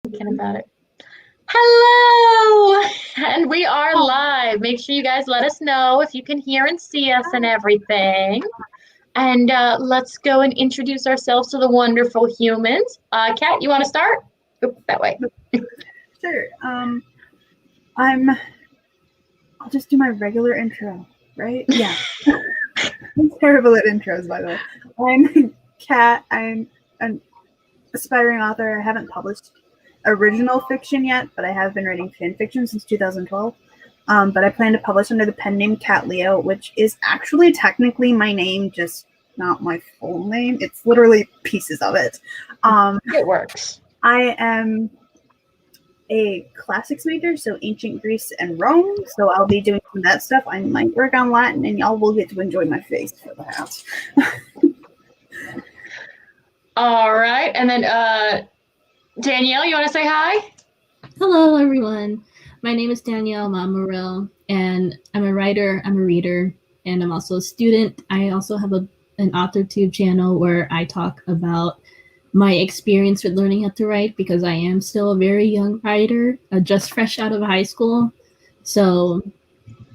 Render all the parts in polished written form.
Thinking about it. Hello! And we are live. Make sure you guys let us know if you can hear and see us and everything. And let's go and introduce ourselves to the wonderful humans. Kat, you want to start? Oop, that way. Sure. I'll just do my regular intro, right? Yeah. I'm terrible at intros, by the way. I'm Kat. I'm an aspiring author. I haven't published original fiction yet, but I have been writing fan fiction since 2012. But I plan to publish under the pen name Kat Leo, which is actually technically my name, just not my full name. It's literally pieces of it. It works. I am a classics major, so ancient Greece and Rome. So I'll be doing some of that stuff. I might work on Latin, and y'all will get to enjoy my face for that. All right. And then Danielle, you want to say hi? Hello, everyone. My name is Danielle Mamaril, and I'm a writer, I'm a reader, and I'm also a student. I also have an AuthorTube channel where I talk about my experience with learning how to write, because I am still a very young writer, just fresh out of high school. So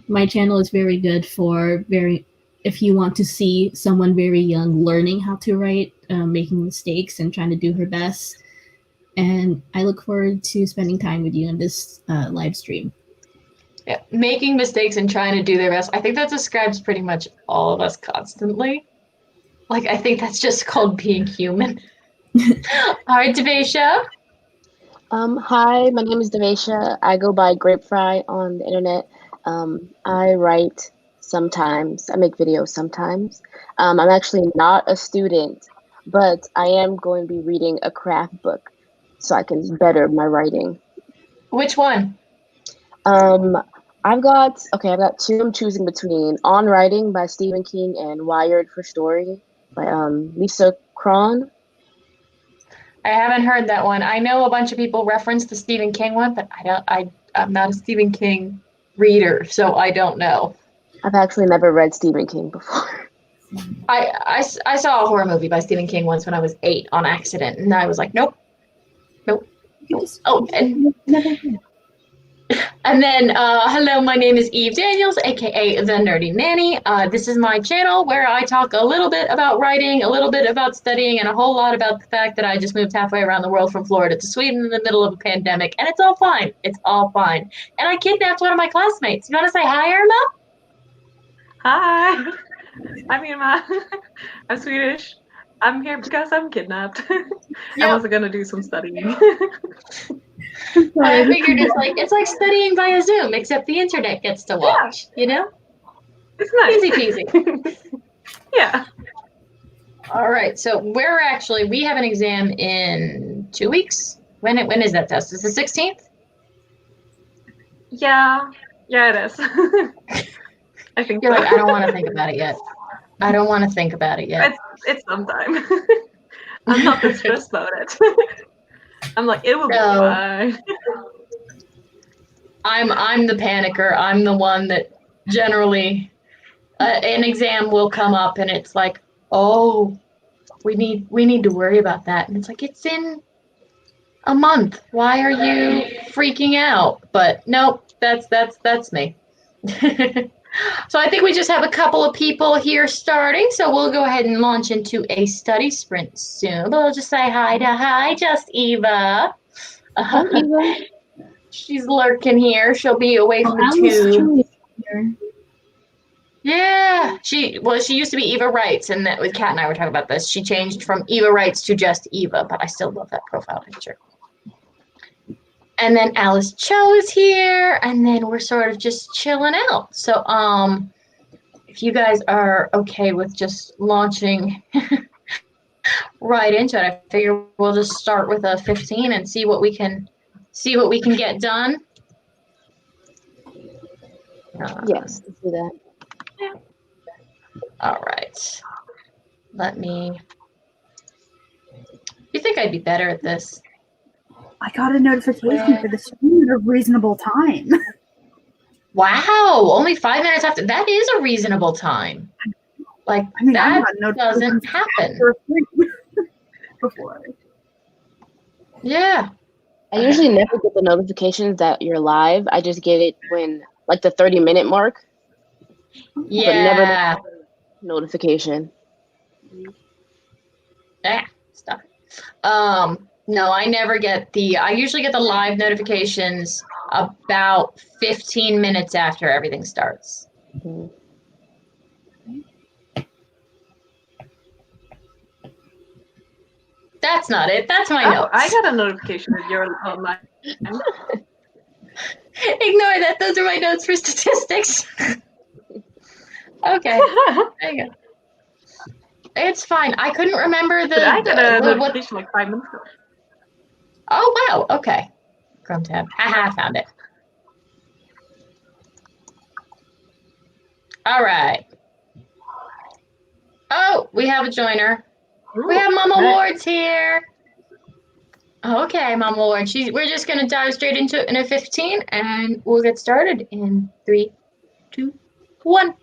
my channel is very good for if you want to see someone very young learning how to write, making mistakes and trying to do her best. And I look forward to spending time with you in this live stream. Yeah, making mistakes and trying to do their best. I think that describes pretty much all of us constantly. Like, I think that's just called being human. All right, Devesha. Hi, my name is Devesha. I go by Grapefry on the internet. I write sometimes. I make videos sometimes. I'm actually not a student, but I am going to be reading a craft book so I can better my writing. Which one? I've got two I'm choosing between: On Writing by Stephen King and Wired for Story by Lisa Cron. I haven't heard that one. I know a bunch of people reference the Stephen King one, but I'm not a Stephen King reader, so I don't know. I've actually never read Stephen King before. I saw a horror movie by Stephen King once when I was 8 on accident, and I was like, nope. Oh, and then, hello, my name is Eve Daniels, aka The Nerdy Nanny. This is my channel where I talk a little bit about writing, a little bit about studying, and a whole lot about the fact that I just moved halfway around the world from Florida to Sweden in the middle of a pandemic, and it's all fine. It's all fine. And I kidnapped one of my classmates. You want to say hi, Irma? Hi, I'm Irma. I'm Swedish. I'm here because I'm kidnapped. Yep. I was gonna do some studying. I figured it's like studying via Zoom, except the internet gets to watch. Yeah. You know, it's nice. Easy peasy. Yeah. All right. So we have an exam in 2 weeks. When is that test? Is it the 16th? Yeah, it is. I think you're so. Like, I don't want to think about it yet. I don't want to think about it yet. It's sometime. I'm not that stressed about it. I'm like, it will be fine. I'm the panicker. I'm the one that generally an exam will come up and it's like, oh, we need to worry about that. And it's like, it's in a month. Why are you freaking out? But nope, that's me. So I think we just have a couple of people here starting, so we'll go ahead and launch into a study sprint soon. But I'll just say hi, just Eva. Hi, Eva. She's lurking here. She'll be away from the tube. Yeah, she used to be Eva Writes, and that with Kat and I were talking about this. She changed from Eva Writes to just Eva, but I still love that profile picture. And then Alice Cho is here, and then we're sort of just chilling out. So, if you guys are okay with just launching right into it, I figure we'll just start with a 15 and see what we can get done. Yes, let's do that. Yeah. All right. You think I'd be better at this? I got a notification for the stream at a reasonable time. Wow, only 5 minutes after. That is a reasonable time. Like, that doesn't happen. Before. Yeah. I usually never get the notifications that you're live. I just get it when, like, the 30-minute mark, Yeah. but never the notification. Ah, stop it. No, I never get I usually get the live notifications about 15 minutes after everything starts. Mhm. That's not it. That's my Oh, notes. I got a notification that you're online. Ignore that. Those are my notes for statistics. Okay. There you go. It's fine. I couldn't remember But I got a what. notification like 5 minutes ago. Oh, wow. Okay. Chrome tab. Haha, found it. All right. Oh, we have a joiner. We have Mama Ward's here. Okay, Mama Ward. We're just going to dive straight into it in a 15, and we'll get started in 3, 2, 1.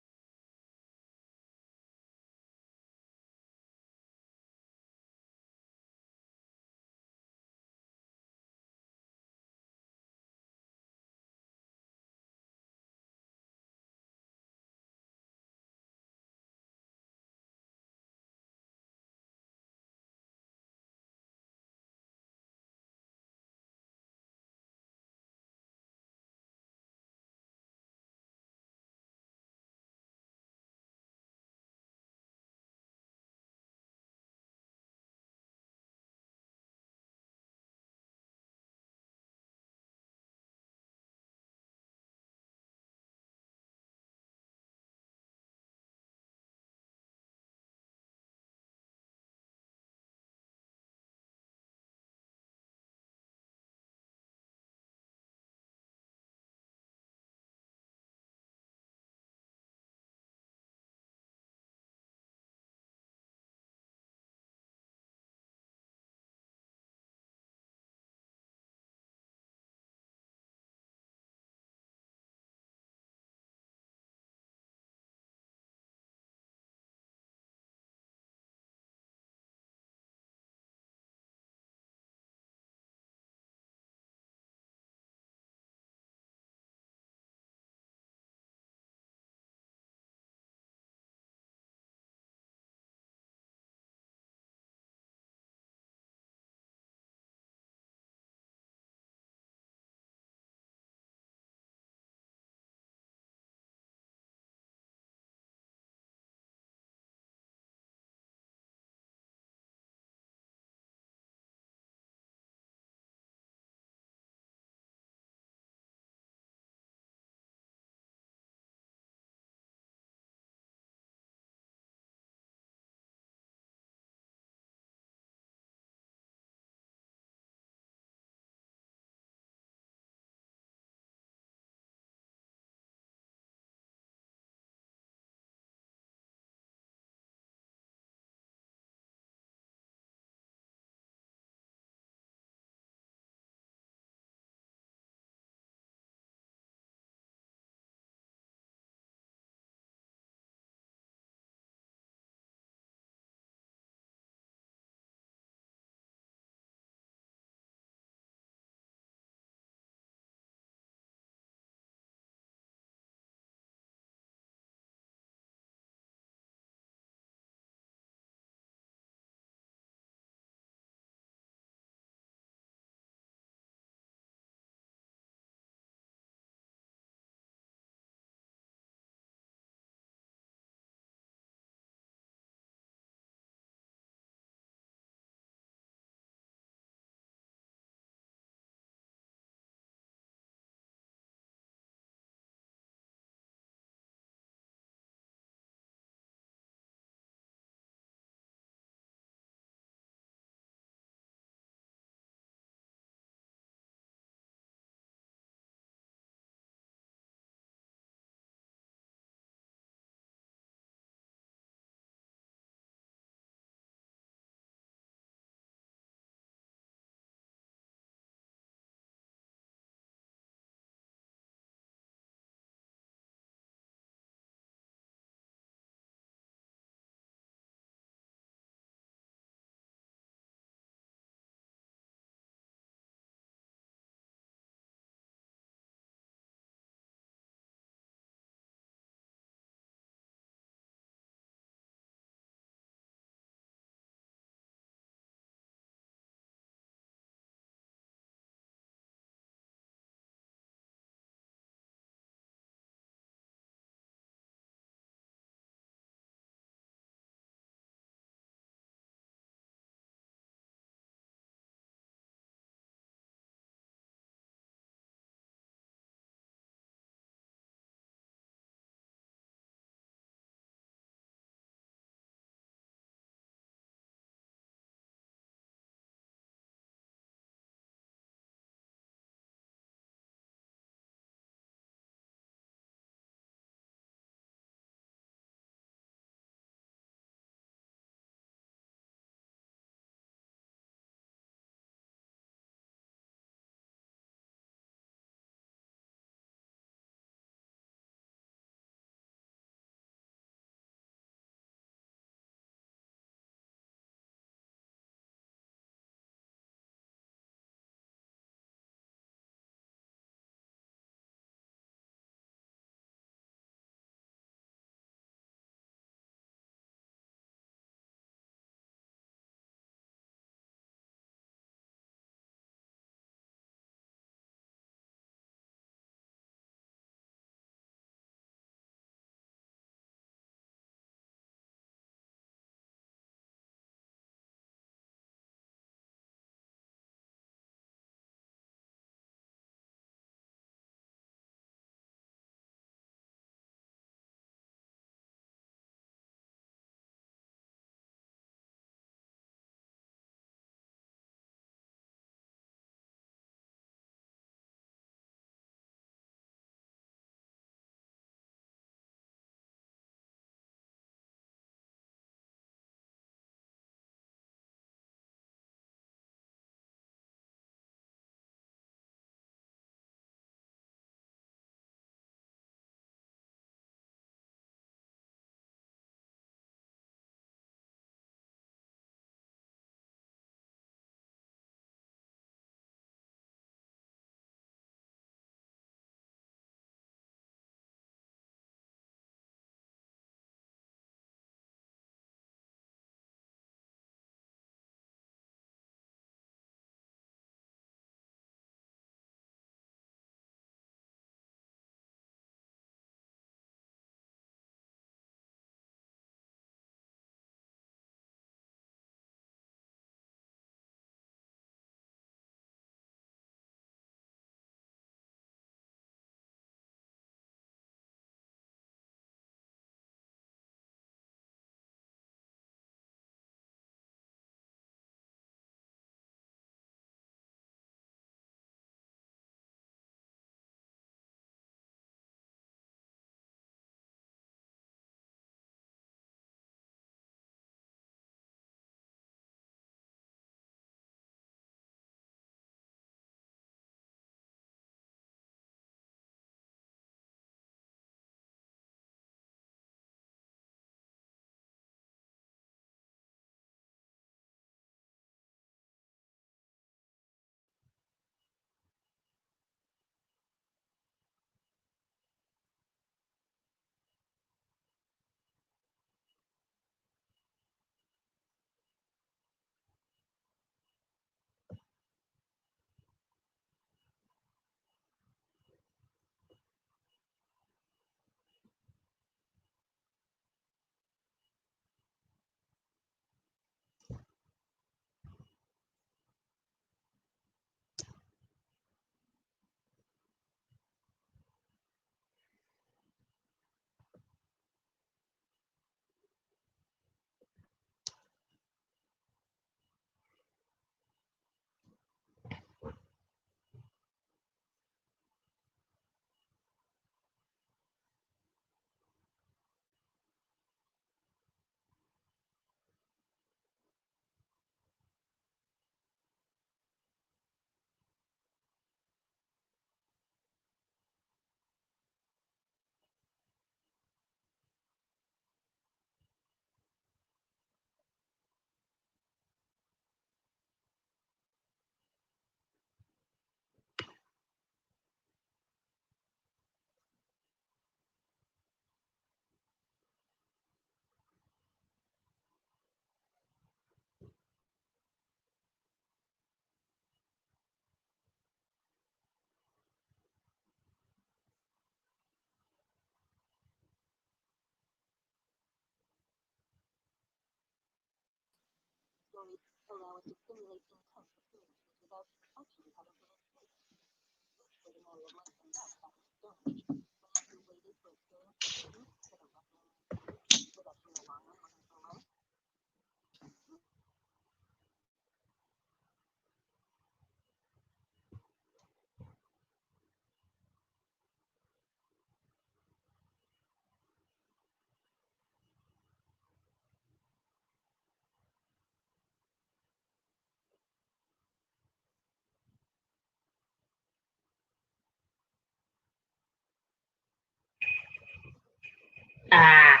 Ah.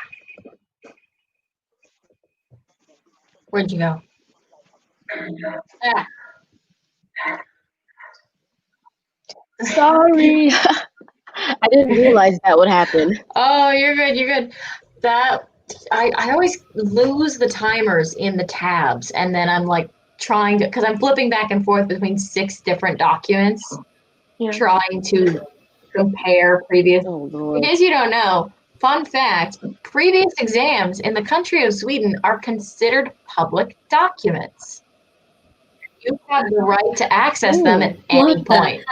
Where'd you go? Ah. Sorry. I didn't realize that would happen. Oh, you're good. You're good. That I always lose the timers in the tabs, and then I'm like trying to, because I'm flipping back and forth between 6 different documents, trying to compare previous. Oh, In Lord. case you don't know, fun fact: previous exams in the country of Sweden are considered public documents. You have the right to access them at any point.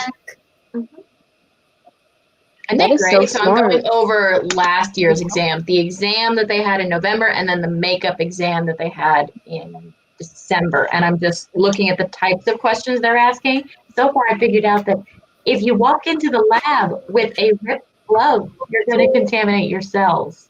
And That is so great. So I'm smart. going over last year's exam, the exam that they had in November, and then the makeup exam that they had in December. And I'm just looking at the types of questions they're asking. So far, I figured out that if you walk into the lab with a ripped glove, you're going to contaminate your cells,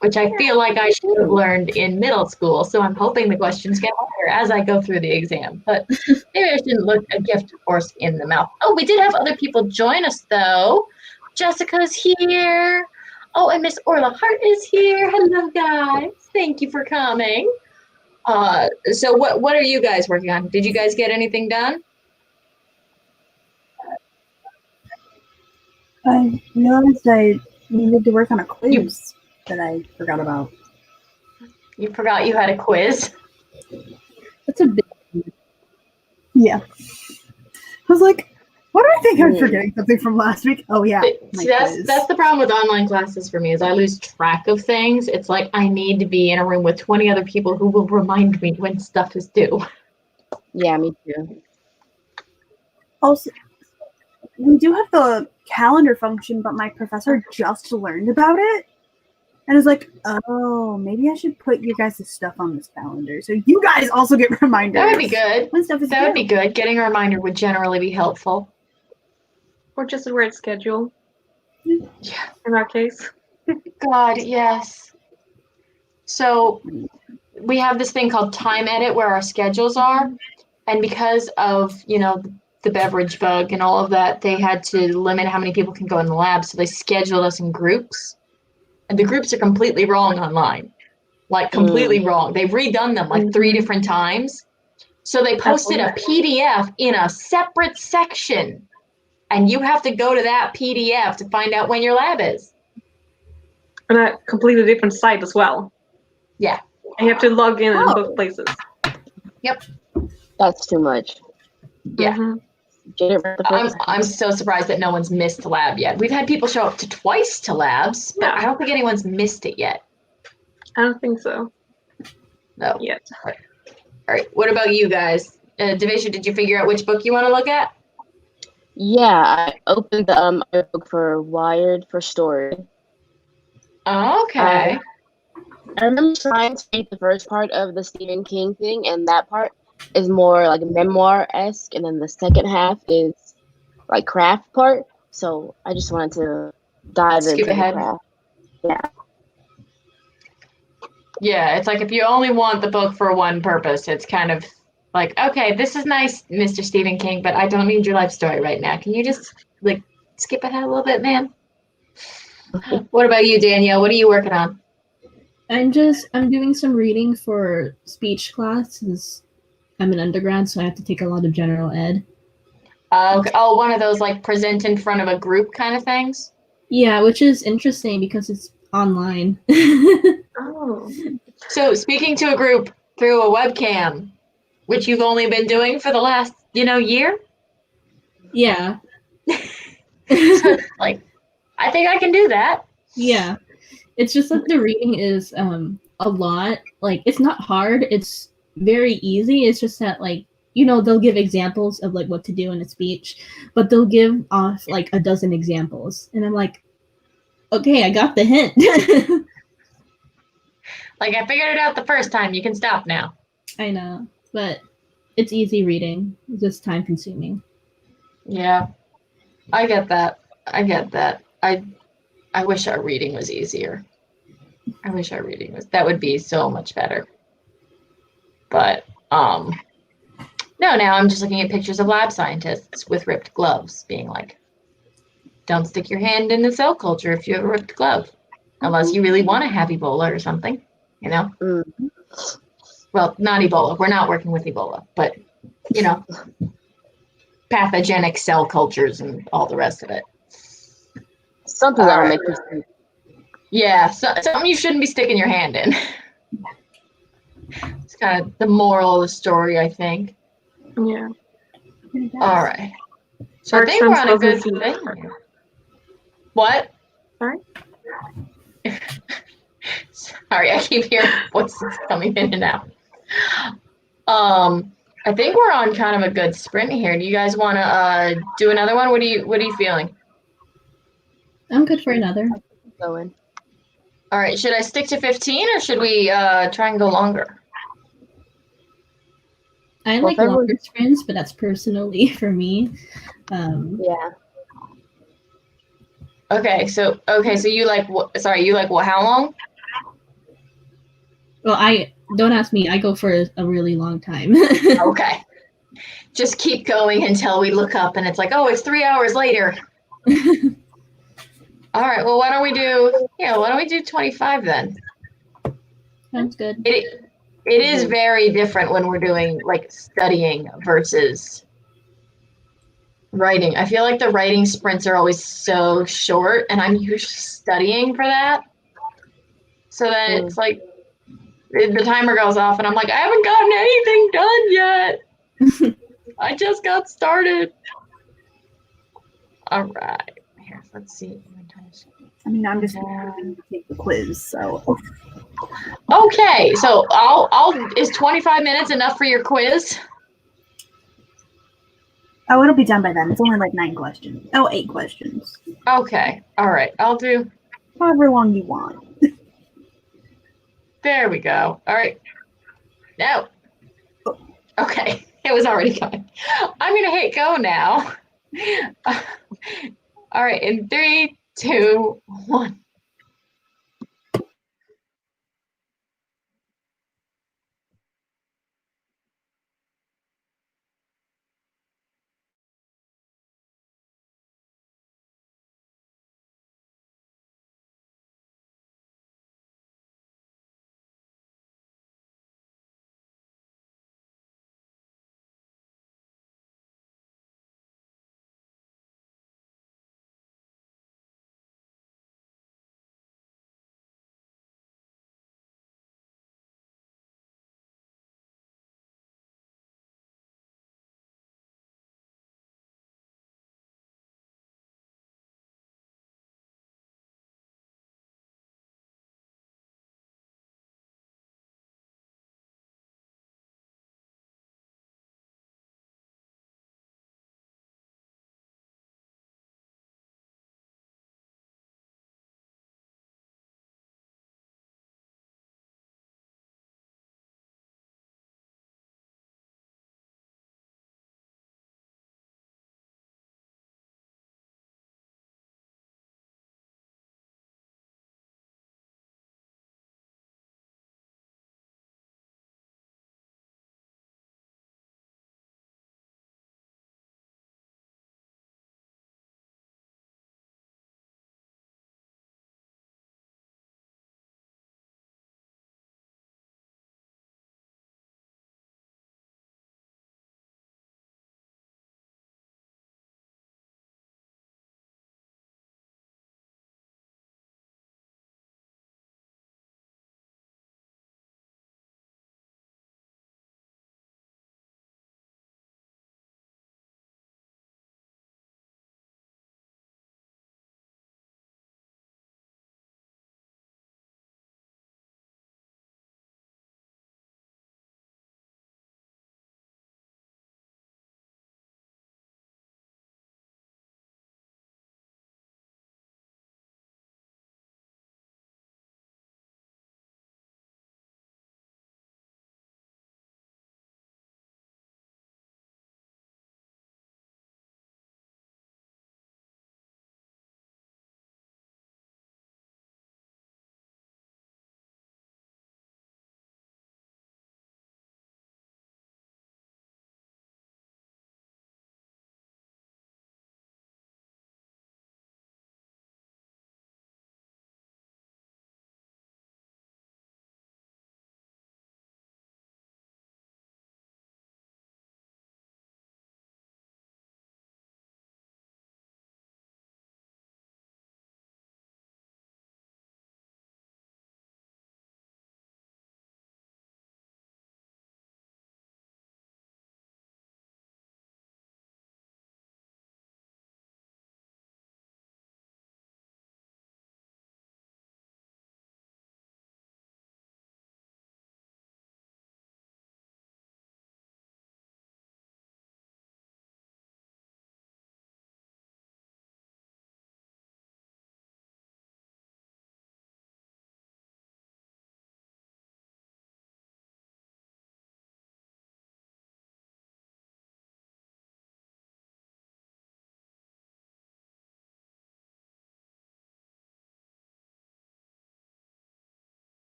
which I feel like I should have learned in middle school. So I'm hoping the questions get better as I go through the exam. But maybe I shouldn't look a gift horse in the mouth. Oh, we did have other people join us, though. Jessica's here. Oh, and Miss Orla Hart is here. Hello, guys. Thank you for coming. So what are you guys working on? Did you guys get anything done? I realized I needed to work on a quiz that I forgot about. You forgot you had a quiz? That's a big. Yeah. I was like, what do I think I'm forgetting something from last week? Oh yeah. See, that's the problem with online classes for me, is I lose track of things. It's like I need to be in a room with 20 other people who will remind me when stuff is due. Yeah, me too. Also, we do have the calendar function, but my professor just learned about it. And is like, oh, maybe I should put your guys' stuff on this calendar so you guys also get reminders. That would be good. When stuff is That would be good. Getting a reminder would generally be helpful. Or just a weird schedule. Yeah. In our case. God, yes. So we have this thing called Time Edit where our schedules are. And because of, the beverage bug and all of that, they had to limit how many people can go in the lab. So they scheduled us in groups. And the groups are completely wrong online. Like, completely wrong. They've redone them like 3 different times. So they posted a PDF in a separate section. And you have to go to that PDF to find out when your lab is. On a completely different site as well. Yeah. And you have to log in both places. Yep. That's too much. Yeah. Get it right the first time. I'm so surprised that no one's missed lab yet. We've had people show up to twice to labs, but I don't think anyone's missed it yet. I don't think so. No. Yet. All right. What about you guys? Devisha, did you figure out which book you want to look at? Yeah, I opened the book for Wired for Story. Okay. I remember trying to read the first part of the Stephen King thing, and that part is more like memoir-esque, and then the second half is like craft part. So I just wanted to dive into the craft. Yeah. Yeah, it's like if you only want the book for one purpose, it's kind of like, okay, this is nice, Mr. Stephen King, but I don't need your life story right now. Can you just skip ahead a little bit, man? What about you, Danielle? What are you working on? I'm doing some reading for speech class since I'm an undergrad, so I have to take a lot of general ed. Okay. Oh, one of those present in front of a group kind of things? Yeah, which is interesting because it's online. Oh. So speaking to a group through a webcam, which you've only been doing for the last, year? Yeah. So, I think I can do that. Yeah. It's just that the reading is a lot. It's not hard. It's very easy. It's just that like, you know, they'll give examples of like what to do in a speech, but they'll give off like a dozen examples. And I'm like, okay, I got the hint. Like, I figured it out the first time. You can stop now. I know, but it's easy reading. It's just time consuming. Yeah, I get that. I get that. I wish our reading was easier. I wish our reading was, that would be so much better. But, no, now I'm just looking at pictures of lab scientists with ripped gloves being like, don't stick your hand in the cell culture if you have a ripped glove, unless you really want to have Ebola or something, you know? Mm. Well, not Ebola. We're not working with Ebola, but, you know, pathogenic cell cultures and all the rest of it. Something that'll make me think. Yeah, so, something you shouldn't be sticking your hand in. It's kind of the moral of the story, I think. Yeah. All right. So I think we're on a good thing here. What? Sorry? Sorry, I keep hearing voices coming in and out. I think we're on kind of a good sprint here. Do you guys want to do another one? What are you feeling? I'm good for another. Going. All right, should I stick to 15 or should we try and go longer? I like longer sprints, but that's personally for me. Yeah. Okay, so you like what? Sorry, you like what? How long? Well, I don't ask me. I go for a really long time. Okay, just keep going until we look up and it's like, oh, it's 3 hours later. All right. Well, why don't we do 25 then? Sounds good. It is very different when we're doing like studying versus writing. I feel like the writing sprints are always so short, and I'm usually studying for that. So then it's like the timer goes off, and I'm like, I haven't gotten anything done yet. I just got started. All right. Here, let's see. I mean, I'm just going to take the quiz, so. Okay, so is 25 minutes enough for your quiz? Oh, it'll be done by then. It's only like 9 questions. Oh, 8 questions. Okay. All right. I'll do however long you want. There we go. All right. No. Okay. It was already coming. I'm going to hit go now. All right. In 3, 2, 1.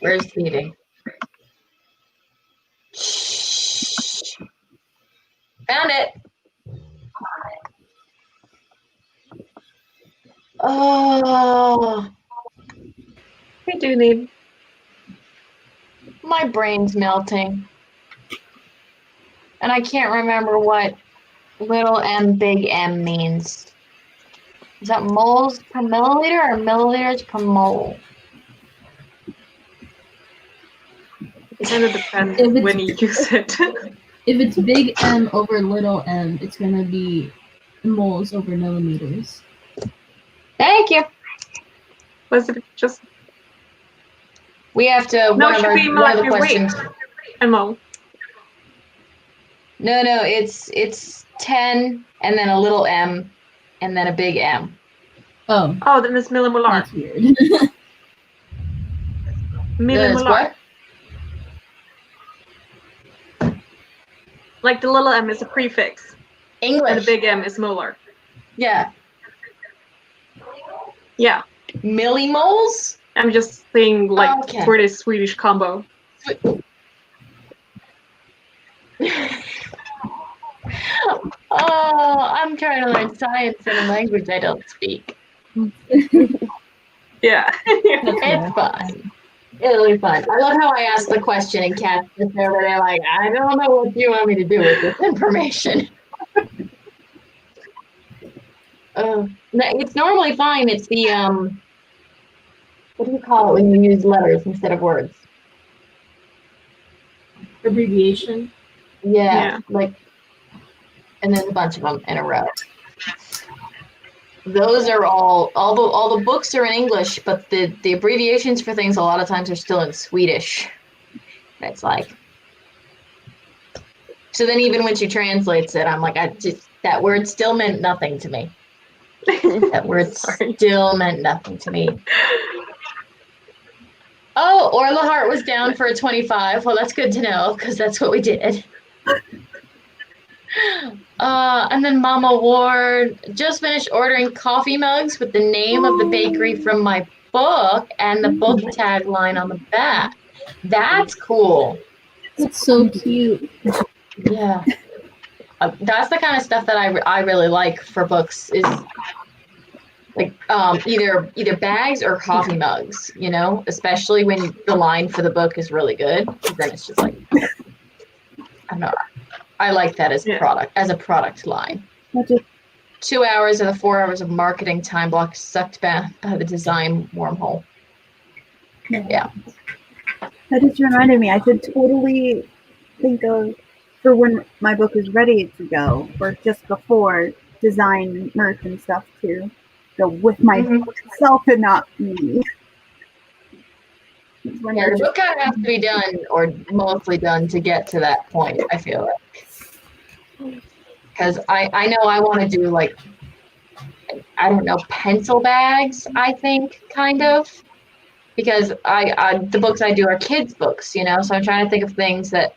Where's TV? Found it. Oh, We do need. my brain's melting. And I can't remember what little m, big M means. Is that moles per milliliter or milliliters per mole? It kind of depends when you use it. If it's big M over little m, it's gonna be moles over millimeters. Thank you. Was it just We have to. no? One It of should be one of the molecular weight. questions. MO. No, it's 10 and then a little m and then a big M. Oh, Oh, then it's millimolar. that's weird. That's Millimolar. what? Like the little m is a prefix, and the English. big M is molar. Yeah. Yeah, Millimoles? I'm just saying like Okay. for this Swedish combo. Oh, I'm trying to learn science in a language I don't speak. Yeah. It's fun. It'll be fun. I love how I ask the question and Kat sits over there like, I don't know what you want me to do with this information. It's normally fine. It's the what do you call it when you use letters instead of words? Abbreviation. Yeah, like, and then a bunch of them in a row. Those are all the books are in English, but the abbreviations for things a lot of times are still in Swedish. It's like, so then even when she translates it, I'm like, that word still meant nothing to me. That word still meant nothing to me. Oh, Orla Hart was down for a 25. Well, that's good to know because that's what we did. And then Mama Ward just finished ordering coffee mugs with the name of the bakery from my book and the book tagline on the back. That's cool. That's so cute. Yeah. That's the kind of stuff that I really like for books is like either bags or coffee mugs, you know, especially when the line for the book is really good. Then it's just like, I don't know. I like that as a product line. 2 hours of the 4 hours of marketing time block sucked back by the design wormhole. Yeah. That just reminded me, I should totally think of for when my book is ready to go, or just before design merch and stuff to go with my book itself and not me. Yeah, the book kind of has to be done or mostly done to get to that point, I feel like. Because I know I want to do like, I don't know, pencil bags, I think, kind of. Because the books I do are kids' books, you know, so I'm trying to think of things that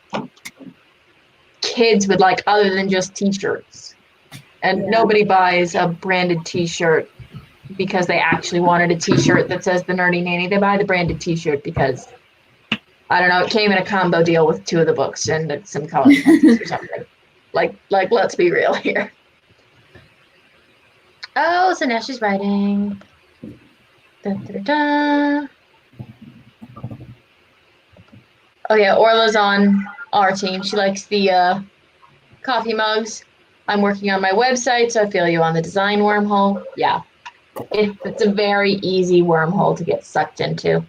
kids would like other than just t-shirts. And nobody buys a branded t-shirt because they actually wanted a t-shirt that says the Nerdy Nanny. They buy the branded t-shirt because, I don't know, it came in a combo deal with 2 of the books and some color pencils or something. Like, let's be real here. Oh, so now she's writing. Da, da, da, da. Oh yeah, Orla's on our team. She likes the coffee mugs. I'm working on my website, so I feel you on the design wormhole. Yeah, it's a very easy wormhole to get sucked into.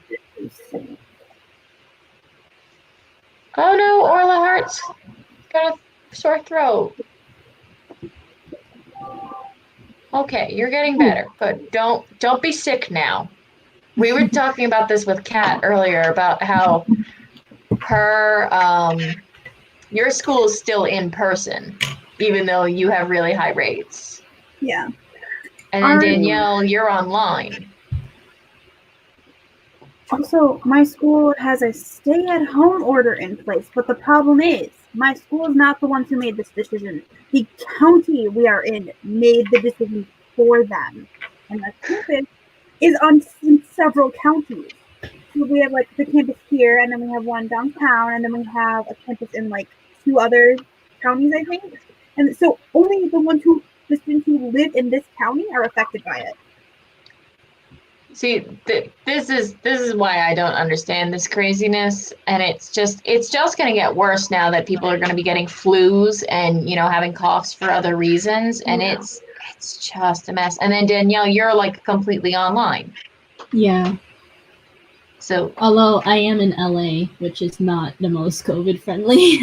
Oh no, Orla Hart's got a sore throat. Okay, you're getting better, but don't be sick now. We were talking about this with Kat earlier about how your school is still in person, even though you have really high rates. Yeah. And then Danielle, you're online. Also, my school has a stay-at-home order in place, but the problem is, my school is not the ones who made this decision. The county we are in made the decision for them. And the campus is in several counties. So we have like the campus here, and then we have one downtown, and then we have a campus in like 2 other counties, I think. And so only the students who live in this county are affected by it. See, this is why I don't understand this craziness, and it's just going to get worse now that people are going to be getting flus and having coughs for other reasons, and it's just a mess. And then Danielle, you're like completely online. Yeah. So although I am in LA, which is not the most COVID friendly.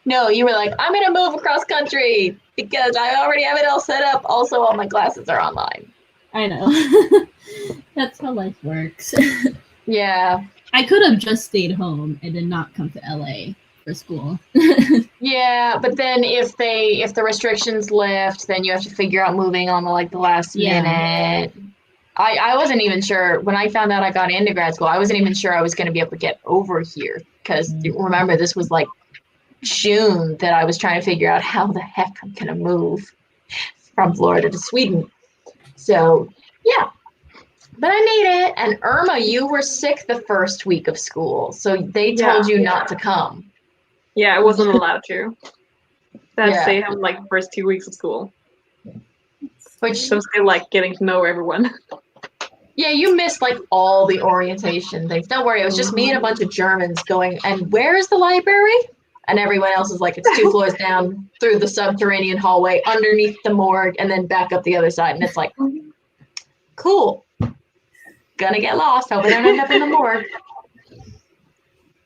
No, you were like, I'm gonna move across country because I already have it all set up. Also, all my classes are online. I know. That's how life works. Yeah. I could have just stayed home and then not come to LA for school. Yeah, but then if the restrictions lift, then you have to figure out moving on the last minute. I wasn't even sure when I found out I got into grad school. I wasn't even sure I was going to be able to get over here because remember this was like June that I was trying to figure out how the heck I'm going to move from Florida to Sweden. So yeah. But I made it. And Irma, you were sick the first week of school. So they told you not to come. Yeah, I wasn't allowed to. That stay home like the first 2 weeks of school. Which so still like getting to know everyone. Yeah, you missed like all the orientation things. Don't worry, it was just me and a bunch of Germans going, and where is the library? And everyone else is like, it's 2 floors down through the subterranean hallway, underneath the morgue, and then back up the other side. And it's like, cool. Gonna get lost. Hope I don't end up in the morgue.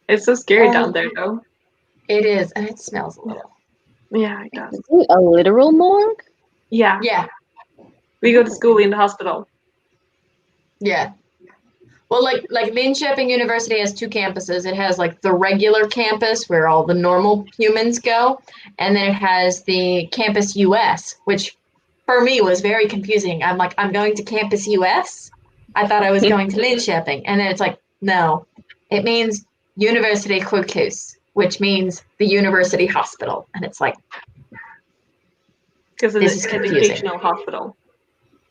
It's so scary down there, though. It is, and it smells a little. Yeah, it does. Is it a literal morgue? Yeah. Yeah. We go to school in the hospital. Yeah. Well, like Linköping University has 2 campuses. It has like the regular campus where all the normal humans go, and then it has the campus US, which for me was very confusing. I'm like, I'm going to campus US? I thought I was going to Linköping. And then it's like, no, it means University Sjukhus, which means the university hospital. And it's like, because it's an educational hospital.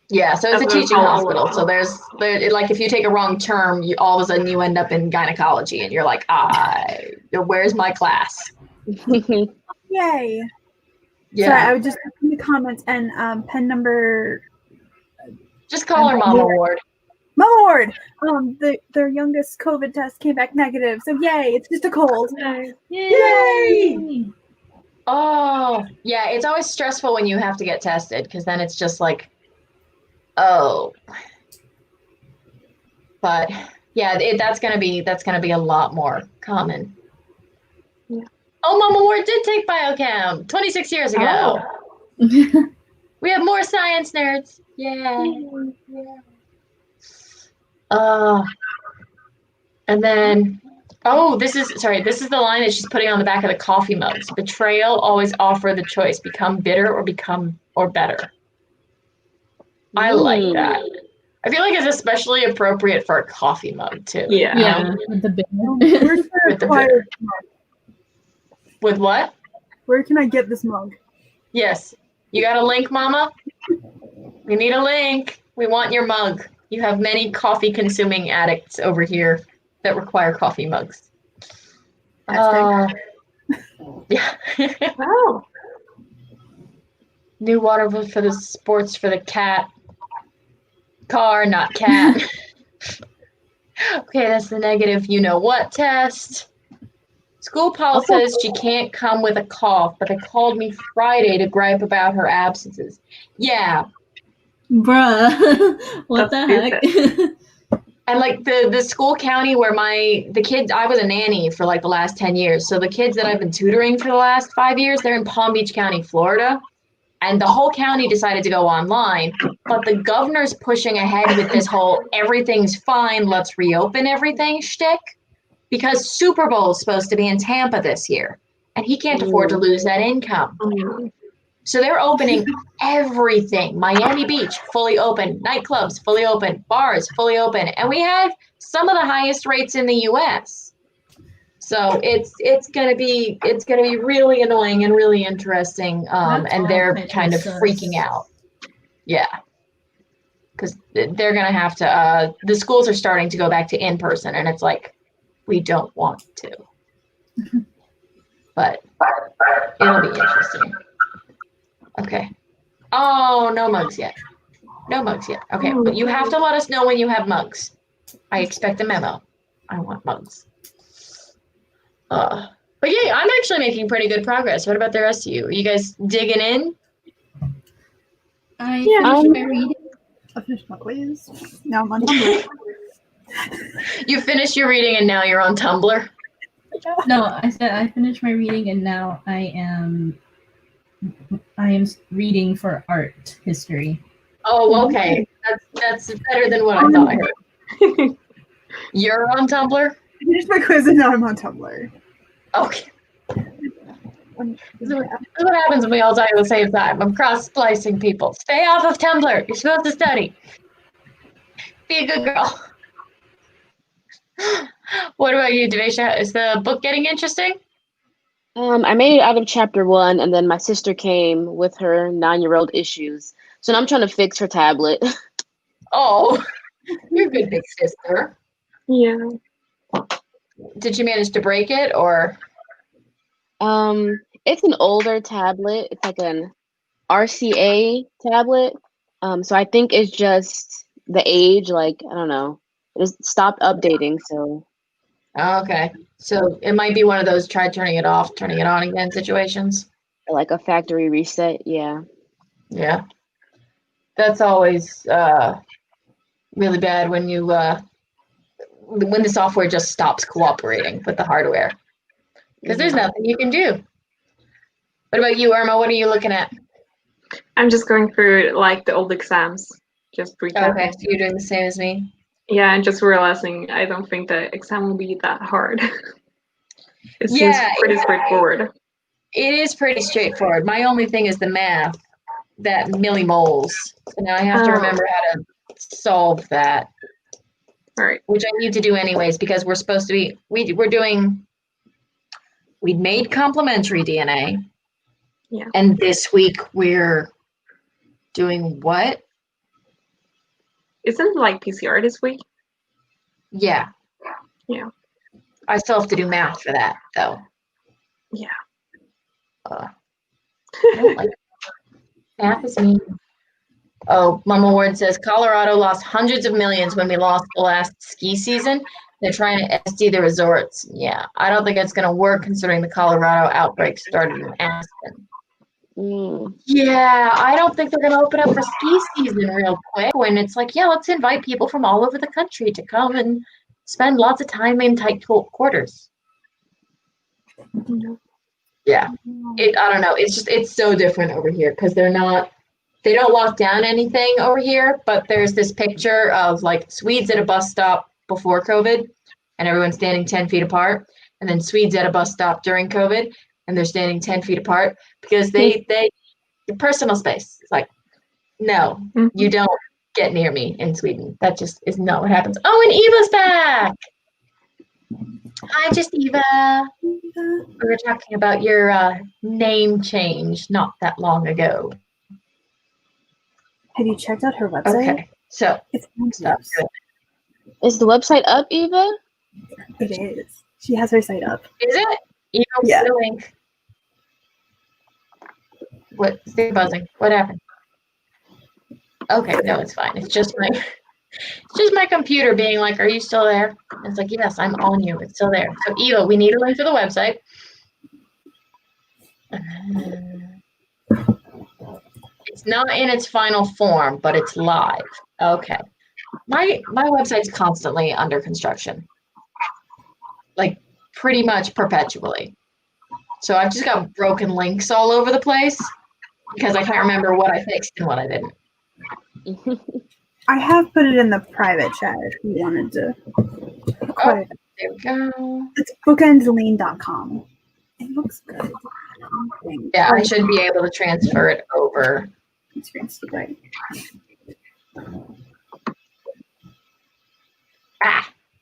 Yeah, so it's a teaching hospital. So there's like if you take a wrong term, you all of a sudden you end up in gynecology, and you're like, where's my class? Yay! Yeah. Sorry, I would just in the comments and pen number. Just call her Mama Ward. Mama Ward. Their youngest COVID test came back negative, so yay! It's just a cold. Yay! Oh, yeah. It's always stressful when you have to get tested because then it's just like. Oh, but yeah, that's gonna be a lot more common. Yeah. Oh, Mama Ward did take biochem 26 years ago. Oh. We have more science nerds. Yeah. And then this is the line that she's putting on the back of the coffee mugs. Betrayal, always offer the choice: become bitter or better. I like that. I feel like it's especially appropriate for a coffee mug too. Yeah. With the bitter. With the bitter. With what? Where can I get this mug? Yes. You got a link, Mama? We need a link. We want your mug. You have many coffee consuming addicts over here that require coffee mugs. Yeah. Wow. New water for the sports for the cat. Car, not cat. Okay, that's the negative you-know-what test. School Paul says she can't come with a cough, but they called me Friday to gripe about her absences. Yeah. Bruh. What the heck? And like the school county where the kids, I was a nanny for like the last 10 years. So the kids that I've been tutoring for the last 5 years, they're in Palm Beach County, Florida. And the whole county decided to go online, but the governor's pushing ahead with this whole everything's fine, let's reopen everything shtick, because Super Bowl is supposed to be in Tampa this year, and he can't afford to lose that income. So they're opening everything. Miami Beach, fully open. Nightclubs, fully open. Bars, fully open. And we have some of the highest rates in the U.S. So it's gonna be really annoying and really interesting, and they're kind of freaking out. Yeah. because they're going to have to, the schools are starting to go back to in-person, and it's like, we don't want to. But it'll be interesting. Okay. Oh, no mugs yet. No mugs yet. Okay, but you have to let us know when you have mugs. I expect a memo. I want mugs. But yeah, I'm actually making pretty good progress. What about the rest of you? Are you guys digging in? I finished my reading. I finished my quiz. Now I'm on Tumblr. You finished your reading and now you're on Tumblr? No, I said I finished my reading and now I am reading for art history. Oh, okay. That's better than what I thought I heard. You're on Tumblr? I finished my quiz and now I'm on Tumblr. Okay. This is what happens when we all die at the same time. I'm cross-splicing people. Stay off of Tumblr. You're supposed to study. Be a good girl. What about you, Devesha? Is the book getting interesting? I made it out of chapter 1, and then my sister came with her 9-year-old issues. So now I'm trying to fix her tablet. Oh, you're a good big sister. Yeah. Did you manage to break it, or? It's an older tablet. It's like an RCA tablet. So I think it's just the age, like, I don't know. It just stopped updating, so. Okay. So it might be one of those try turning it off, turning it on again situations. Like a factory reset, yeah. Yeah. That's always really bad when you when the software just stops cooperating with the hardware. Because there's nothing you can do. What about you, Irma? What are you looking at? I'm just going through like the old exams. Just recapping. Okay, so you're doing the same as me. Yeah, and just realizing I don't think the exam will be that hard. It seems pretty straightforward. It is pretty straightforward. My only thing is the math, that millimoles. So now I have to remember how to solve that. All right. Which I need to do anyways, because we're supposed to be, we'd made complementary DNA. Yeah. And this week we're doing what? Isn't it like PCR this week? Yeah. Yeah. I still have to do math for that, though. Yeah. I don't like math is mean. Oh, Mama Ward says Colorado lost hundreds of millions when we lost the last ski season. They're trying to SD the resorts. Yeah, I don't think it's going to work considering the Colorado outbreak started in Aspen. Yeah, I don't think they're going to open up for ski season real quick when it's like, yeah, let's invite people from all over the country to come and spend lots of time in tight quarters. Yeah, I don't know. It's so different over here because they don't lock down anything over here, but there's this picture of like Swedes at a bus stop before COVID and everyone's standing 10 feet apart, and then Swedes at a bus stop during COVID and they're standing 10 feet apart because the personal space. It's like, no, you don't get near me in Sweden. That just is not what happens. Oh, and Eva's back. Hi, just Eva. We were talking about your name change not that long ago. Have you checked out her website? Okay, so it's good. Is the website up, Eva? It is. She has her site up. Is it? Eva, Yeah. the link. What? Stay buzzing. What happened? Okay, no, it's fine. It's just my computer being like, "Are you still there?" And it's like, "Yes, I'm on you. It's still there." So Eva, we need a link to the website. It's not in its final form, but it's live. Okay. My website's constantly under construction. Like pretty much perpetually. So I've just got broken links all over the place because I can't remember what I fixed and what I didn't. I have put it in the private chat if you wanted to. Oh, there we go. It's bookendslean.com. It looks good. Yeah, I should be able to transfer it over. Right.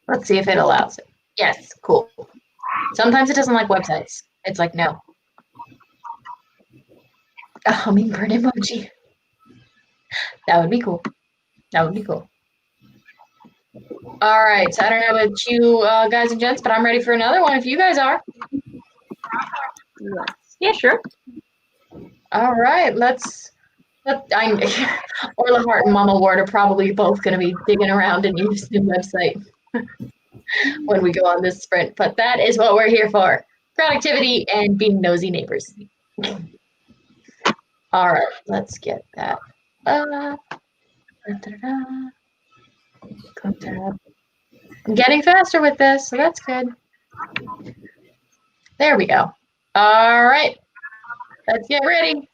Let's see if it allows it. Yes, cool. Sometimes it doesn't like websites. It's like, no. A hummingbird emoji. That would be cool. That would be cool. All right, so I don't know about you guys and gents, but I'm ready for another one if you guys are. Yes. Yeah, sure. All right, Orla Hart and Mama Ward are probably both going to be digging around in your new website when we go on this sprint, but that is what we're here for. Productivity and being nosy neighbors. All right, let's get that. I'm getting faster with this, so that's good. There we go. All right, let's get ready.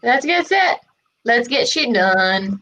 Let's get set. Let's get shit done.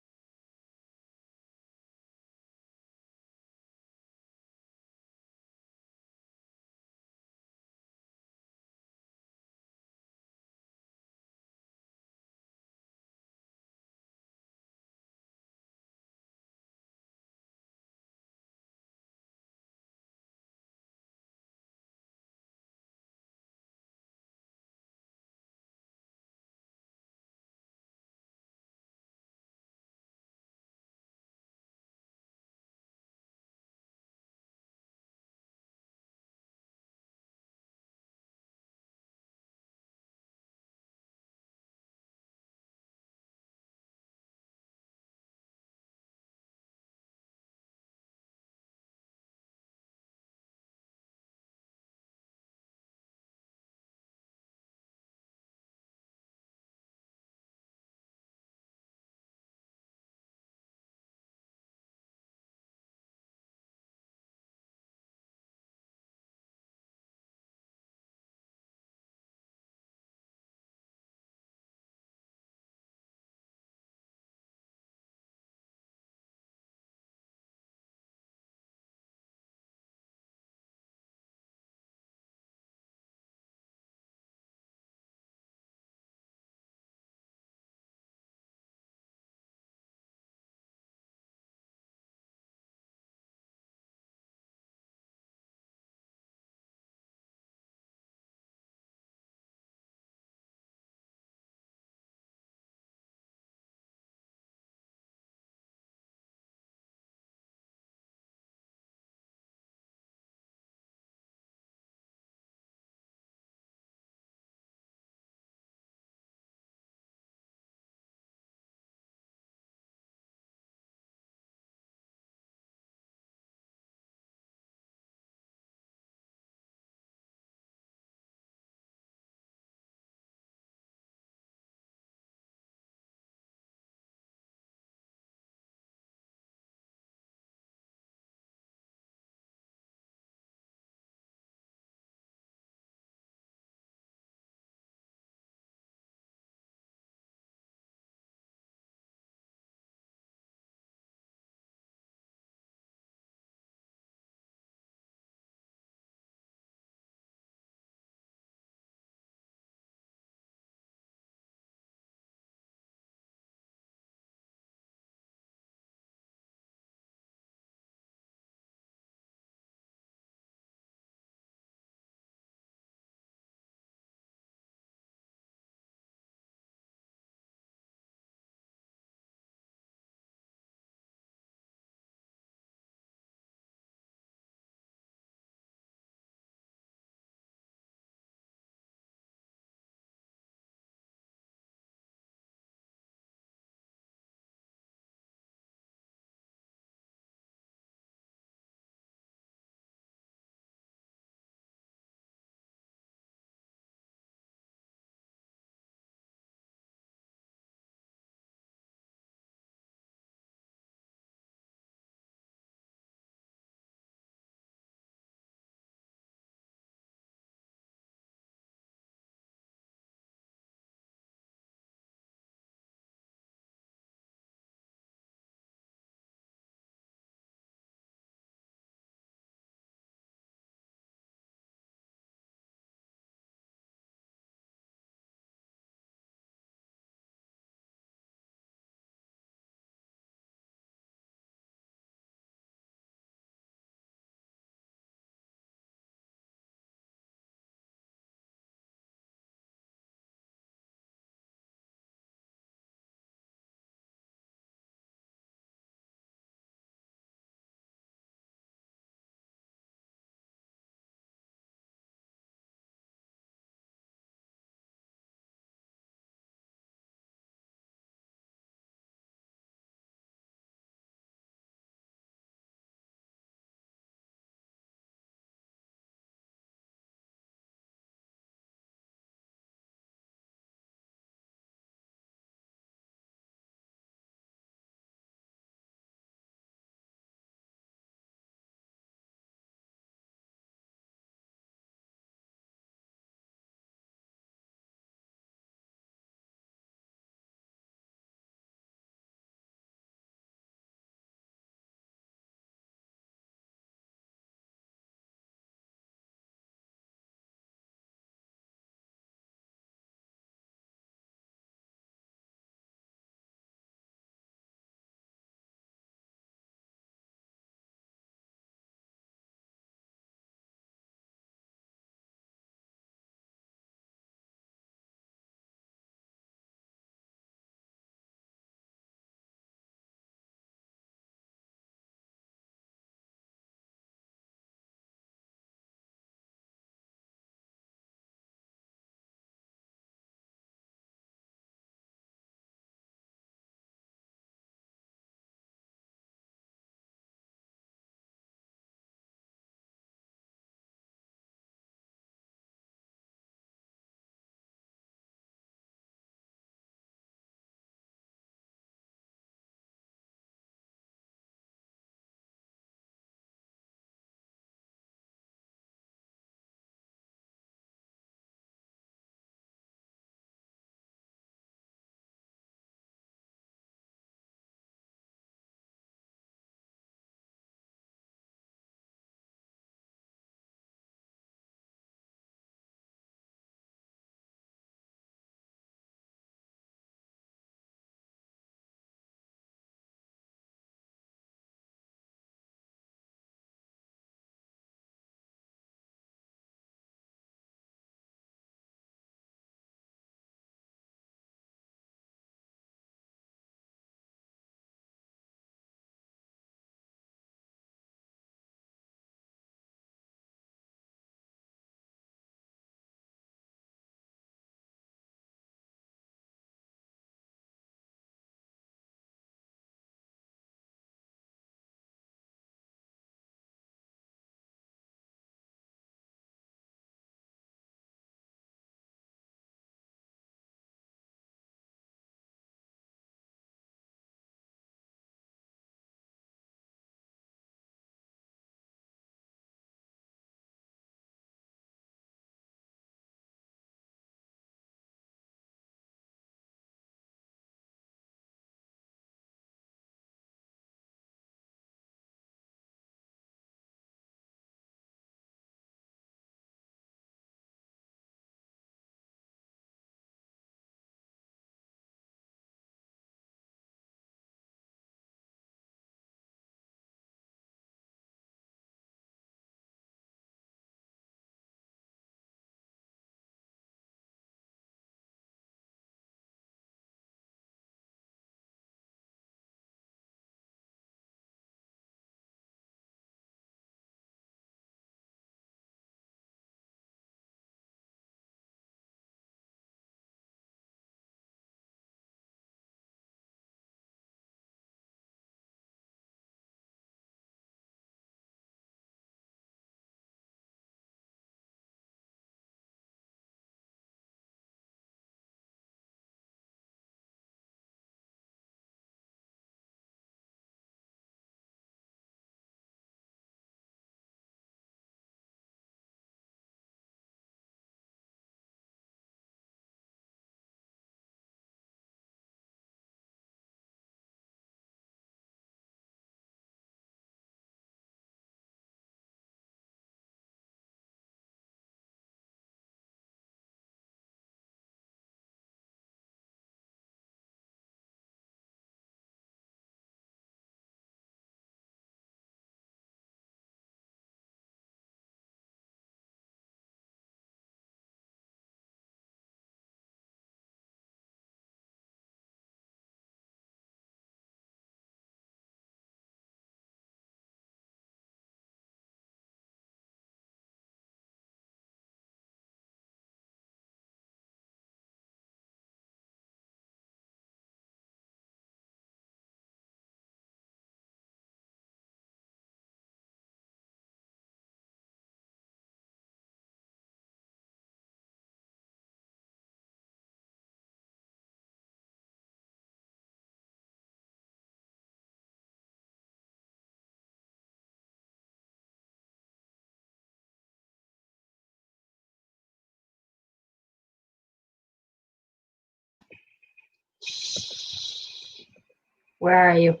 Where are you?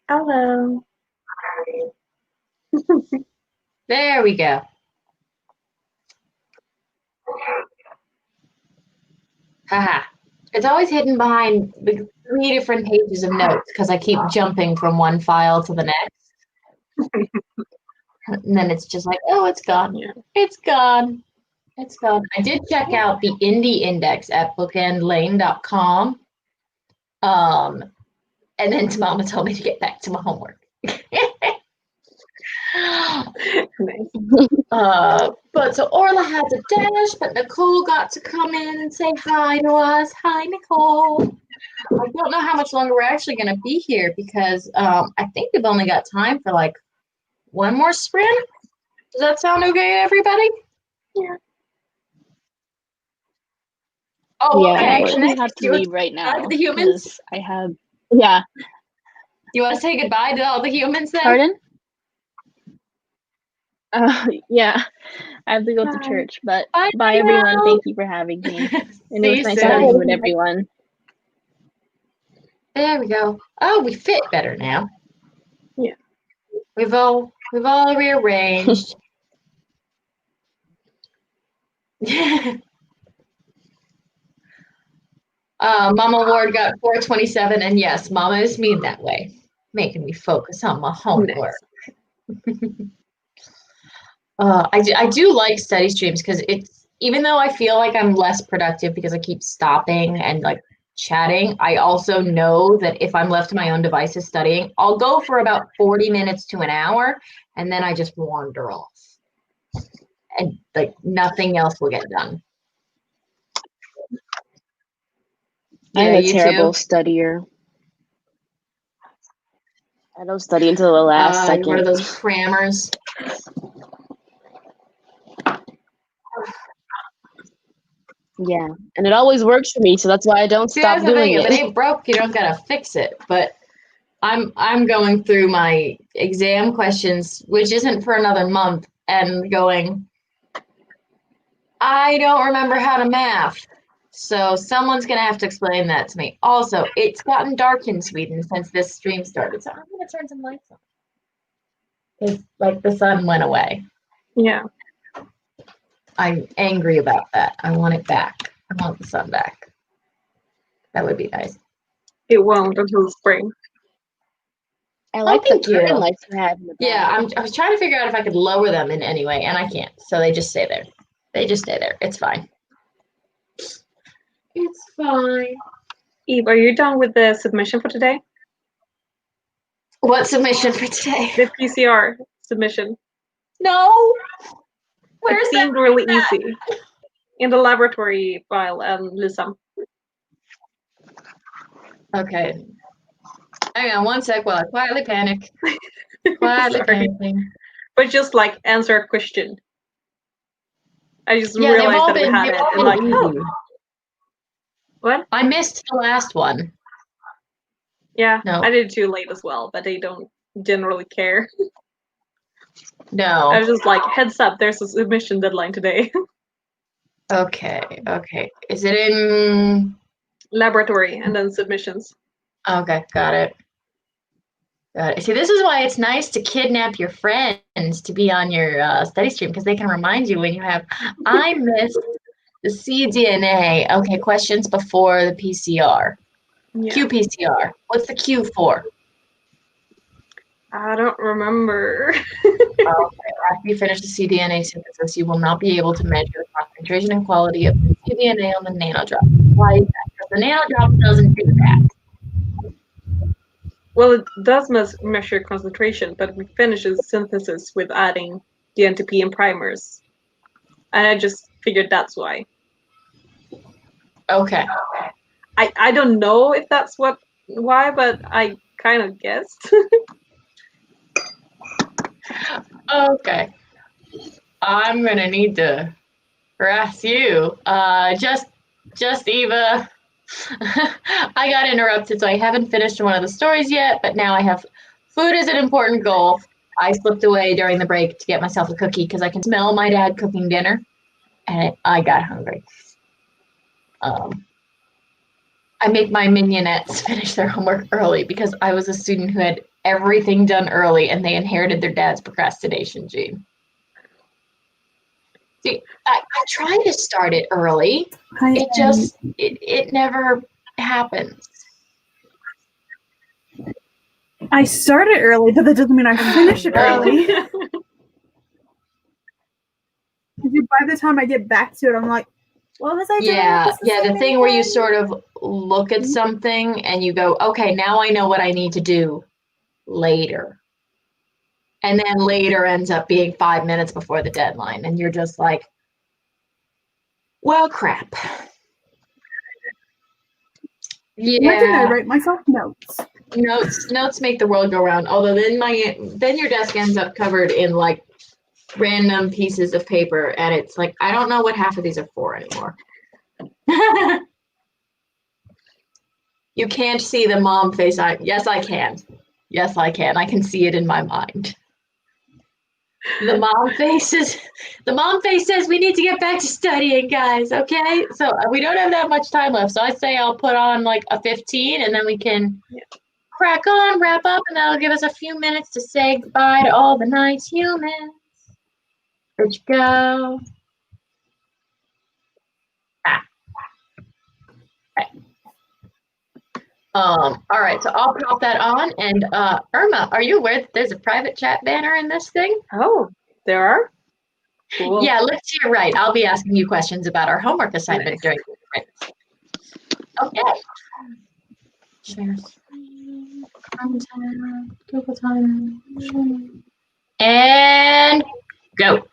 Hello. There we go. Haha. It's always hidden behind the 3 different pages of notes because I keep jumping from one file to the next. And then it's just like, oh, it's gone. Yeah. It's gone. It's gone. I did check out the indie index at bookendlane.com. And then Mama told me to get back to my homework. But so Orla had to dash, but Nicole got to come in and say hi to us. Hi, Nicole. I don't know how much longer we're actually going to be here because I think we've only got time for like one more sprint. Does that sound okay to everybody? Yeah. Oh, Yeah, okay. I actually have to leave right now. To the humans? I have. Yeah. You want to say goodbye to all the humans then? Pardon? Yeah. I have to go to church, but bye everyone. Thank you for having me. And it was nice talking with everyone. There we go. Oh, we fit better now. Yeah. We've all rearranged. Mama Ward got 427, and yes, Mama is mean that way, making me focus on my homework. I do like study streams because it's, even though I feel like I'm less productive because I keep stopping and like chatting, I also know that if I'm left to my own devices studying, I'll go for about 40 minutes to an hour, and then I just wander off. And like nothing else will get done. I'm a terrible studier. I don't study until the last second. You're one of those crammers. Yeah, and it always works for me, so that's why I don't stop doing it. If it ain't broke, you don't gotta fix it. But I'm going through my exam questions, which isn't for another month, and going, I don't remember how to math. So someone's going to have to explain that to me. Also, it's gotten dark in Sweden since this stream started, so I'm going to turn some lights on. It's like the sun went away. Yeah. I'm angry about that. I want it back. I want the sun back. That would be nice. It won't until spring. I like the curtain lights you have in the back. Yeah, I was trying to figure out if I could lower them in any way, and I can't. So they just stay there. They just stay there. It's fine. It's fine. Eve, are you done with the submission for today? What submission for today? The PCR submission. No. Where's it seemed really easy. In the laboratory file, Lisa. Okay. Hang on one sec while I quietly panic. Quietly panicking. But just like answer a question. I just realized that we had it. And like, oh. What? I missed the last one. Yeah, no. I did too late as well, but they don't generally care. No. I was just like, heads up, there's a submission deadline today. Okay. Is it in laboratory and then submissions? Okay, got it. See, this is why it's nice to kidnap your friends to be on your study stream, because they can remind you when you have, I missed the cDNA. Okay, questions before the PCR. Yeah. qPCR. What's the Q for? I don't remember. Okay. After you finish the cDNA synthesis, you will not be able to measure the concentration and quality of the cDNA on the nanodrop. Why is that? Because the nanodrop doesn't do that. Well, it does measure concentration, but it finishes synthesis with adding the NTP and primers. And I just figured that's why. Okay. I don't know if that's why, but I kind of guessed. Okay. I'm gonna need to harass you. Just Eva. I got interrupted, so I haven't finished one of the stories yet, but now I have food is an important goal. I slipped away during the break to get myself a cookie because I can smell my dad cooking dinner, and I got hungry. I make my minionettes finish their homework early because I was a student who had everything done early and they inherited their dad's procrastination gene. See, I try to start it early. It never happens. I started early, but that doesn't mean I finish it early. By the time I get back to it, I'm like, what was I doing? Yeah, the thing where you sort of look at something and you go, okay, now I know what I need to do later. And then later ends up being 5 minutes before the deadline. And you're just like, well, crap. Imagine I write myself notes. Notes make the world go round. Although then your desk ends up covered in like random pieces of paper, and it's like I don't know what half of these are for anymore. You can't see the mom face. Yes, I can. Yes, I can. I can see it in my mind. The mom face says we need to get back to studying, guys. Okay, so we don't have that much time left. So I say I'll put on like a 15, and then we can crack on, wrap up, and that'll give us a few minutes to say goodbye to all the nice humans. Where'd you go? All right, so I'll pop that on. And Irma, are you aware that there's a private chat banner in this thing? Oh, there are? Cool. Yeah, look to your right. I'll be asking you questions about our homework assignment during the break. Okay. Share screen, content, Google time, and go.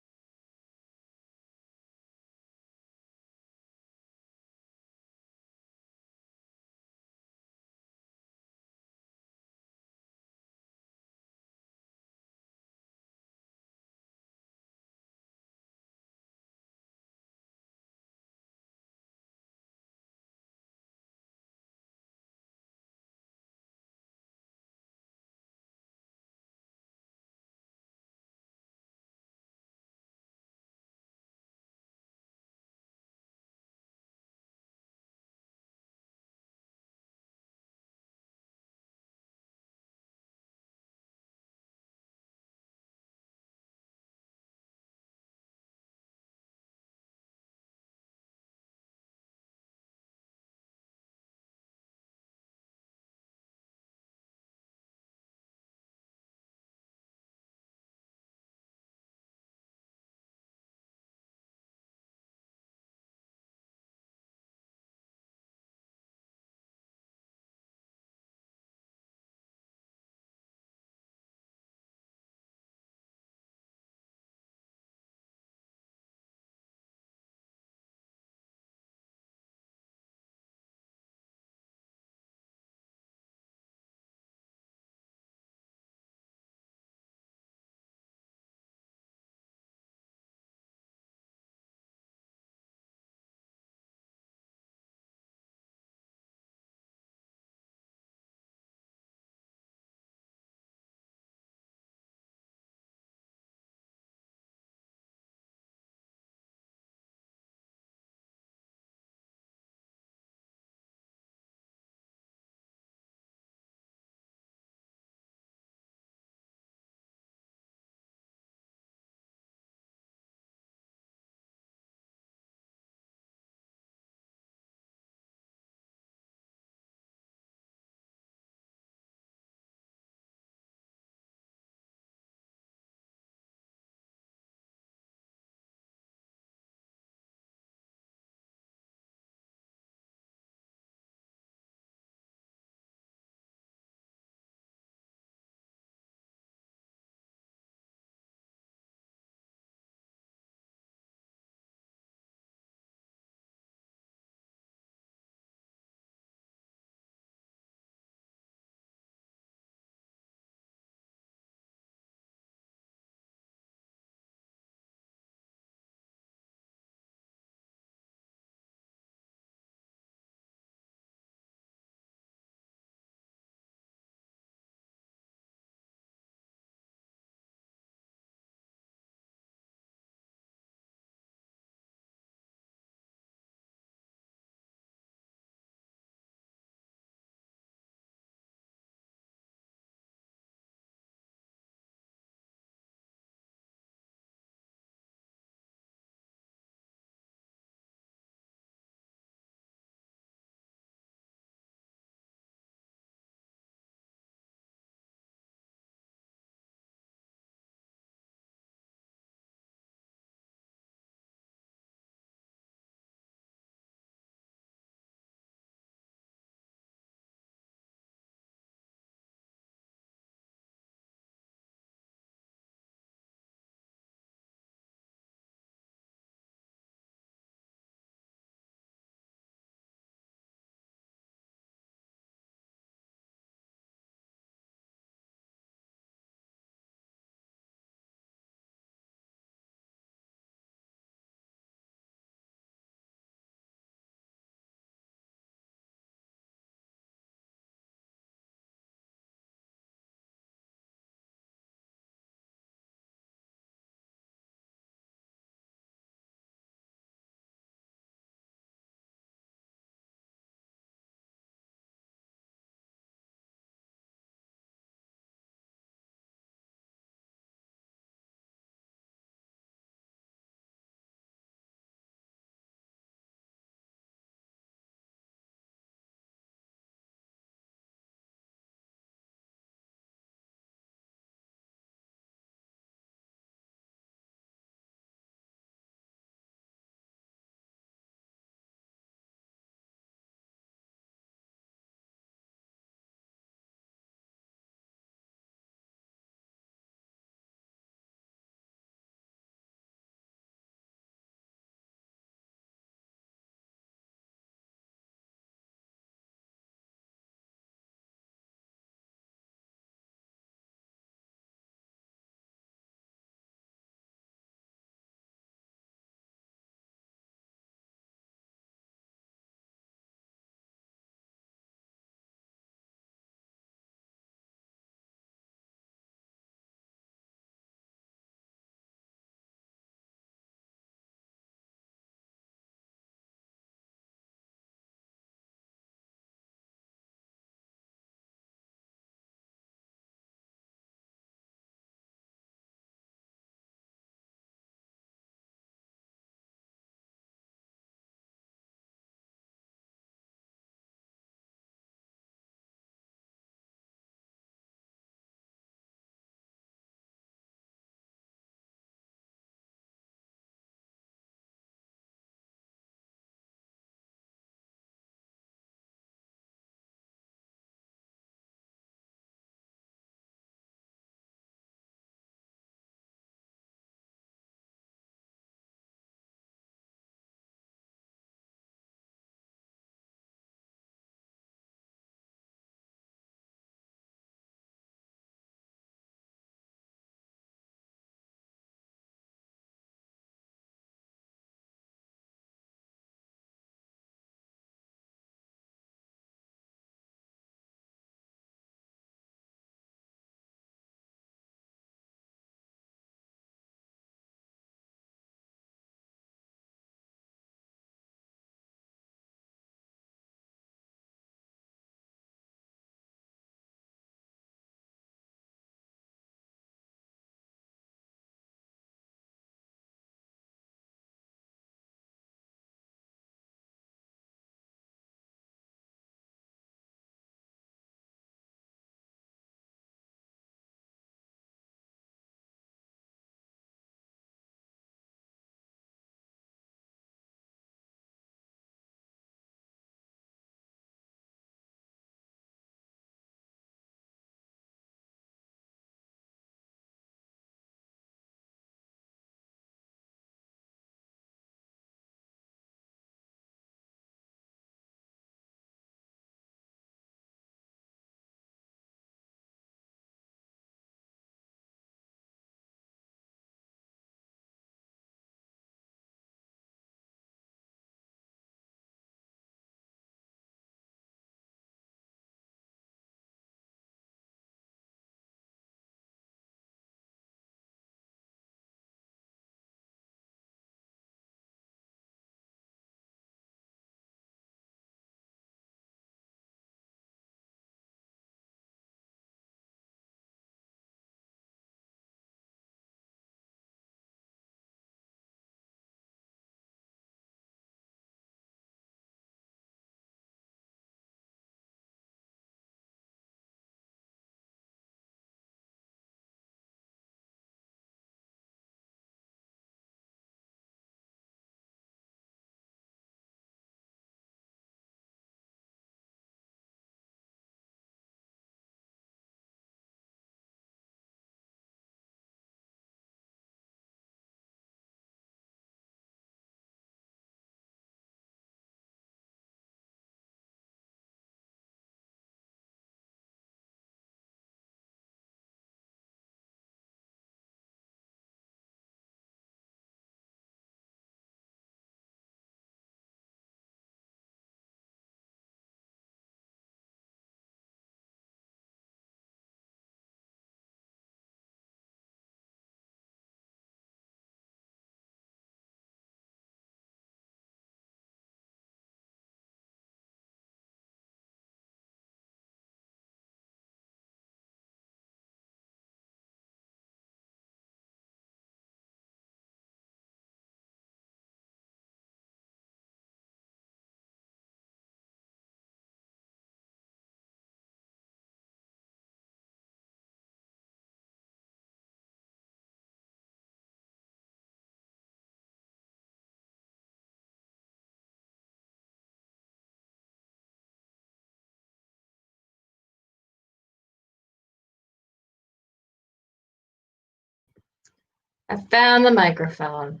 I found the microphone.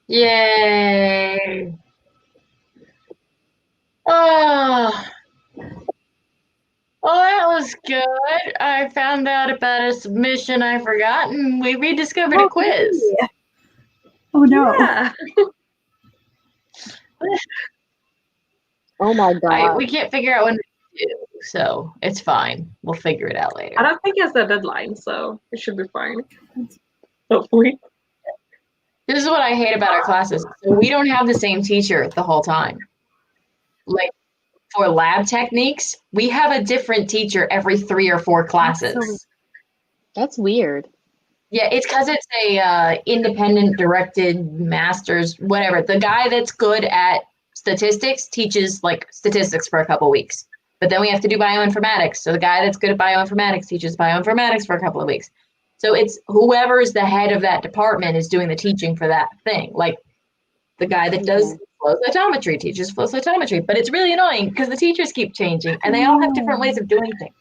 Yay! Oh, well, that was good. I found out about a submission I forgot, and we rediscovered a quiz. Yeah. Oh no. Yeah. Oh my god. We can't figure out when to do, so it's fine. We'll figure it out later. I don't think it has a deadline, so it should be fine. Hopefully. This is what I hate about our classes. So we don't have the same teacher the whole time. Like for lab techniques, we have a different teacher every 3 or 4 classes. That's weird. Yeah, it's because it's a independent directed master's, whatever. The guy that's good at statistics teaches like statistics for a couple weeks. But then we have to do bioinformatics. So the guy that's good at bioinformatics teaches bioinformatics for a couple of weeks. So it's whoever's the head of that department is doing the teaching for that thing. Like the guy that does flow cytometry teaches flow cytometry. But it's really annoying because the teachers keep changing and they all have different ways of doing things.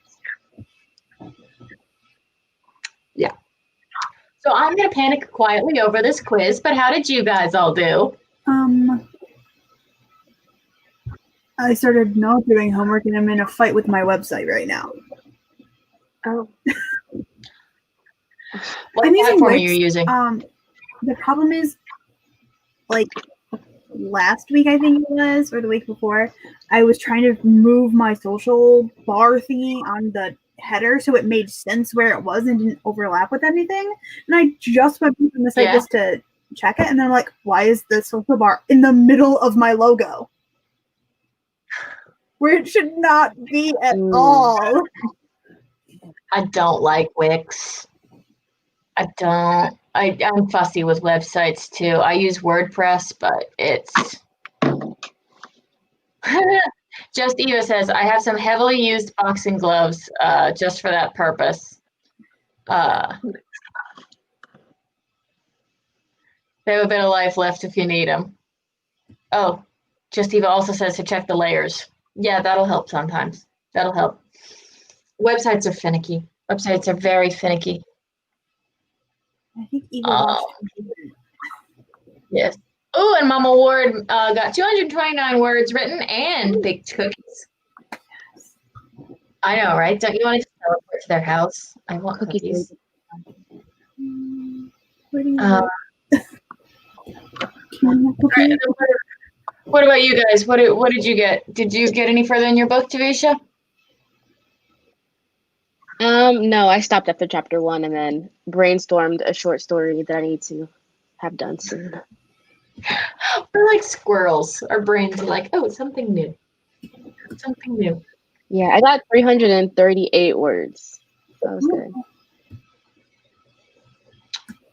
Yeah. So I'm going to panic quietly over this quiz, but how did you guys all do? I started not doing homework and I'm in a fight with my website right now. Oh. What platform are you using? The problem is, like, last week, I think it was, or the week before, I was trying to move my social bar thingy on the header so it made sense where it was and didn't overlap with anything. And I just went on the site just to check it, and then I'm like, why is the social bar in the middle of my logo? Where it should not be at all. I don't like Wix. I'm fussy with websites too. I use WordPress, but it's Just Eva says, I have some heavily used boxing gloves just for that purpose. They have a bit of life left if you need them. Oh, Just Eva also says to check the layers. Yeah, that'll help sometimes. That'll help. Websites are finicky. Websites are very finicky. I think Eva yes. Oh, and Mama Ward got 229 words written and baked cookies. I know, right? Don't you want to teleport to their house? I want cookies. What about you guys? What did you get? Did you get any further in your book, Tavisha? No, I stopped after chapter 1 and then brainstormed a short story that I need to have done soon. We're like squirrels. Our brains are like, oh, something new. Something new. Yeah, I got 338 words. That was good.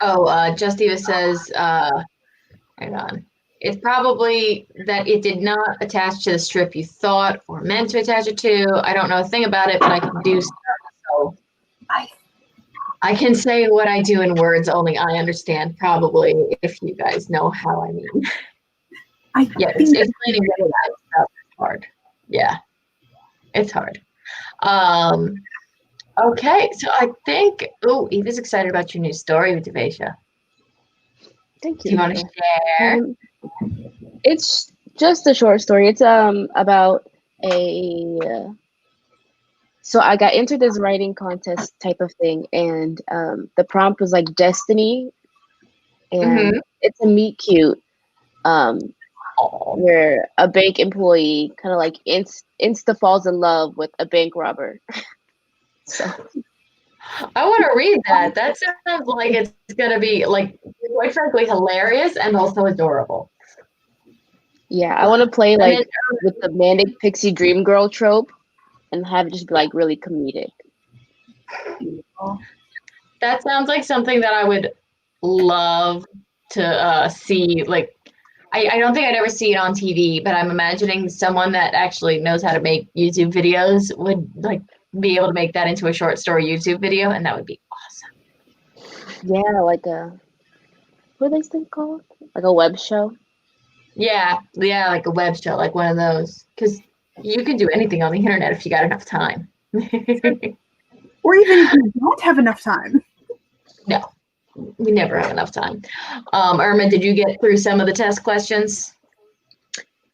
Oh, Justiva says, hang on. It's probably that it did not attach to the strip you thought or meant to attach it to. I don't know a thing about it, but I can do stuff. So I can say what I do in words only I understand, probably, if you guys know how I mean. Explaining that stuff is hard. Yeah, it's hard. Okay, so I think, Eva's excited about your new story with Devasia. Thank you. Do you want to share? It's just a short story. It's about so I got into this writing contest type of thing, and the prompt was like destiny, and it's a meet cute, where a bank employee kind of like insta falls in love with a bank robber. So I want to read that. That sounds like it's gonna be like quite frankly hilarious and also adorable. Yeah, I want to play like with the manic pixie dream girl trope and have it just be like really comedic. That sounds like something that I would love to see. Like, I don't think I'd ever see it on TV, but I'm imagining someone that actually knows how to make YouTube videos would like be able to make that into a short story YouTube video, and that would be awesome. Yeah, like what are they still called? Like a web show? Yeah, like a web show, like one of those. Because you can do anything on the internet if you got enough time. Or even if you don't have enough time. No. we never have enough time. Irma, did you get through some of the test questions?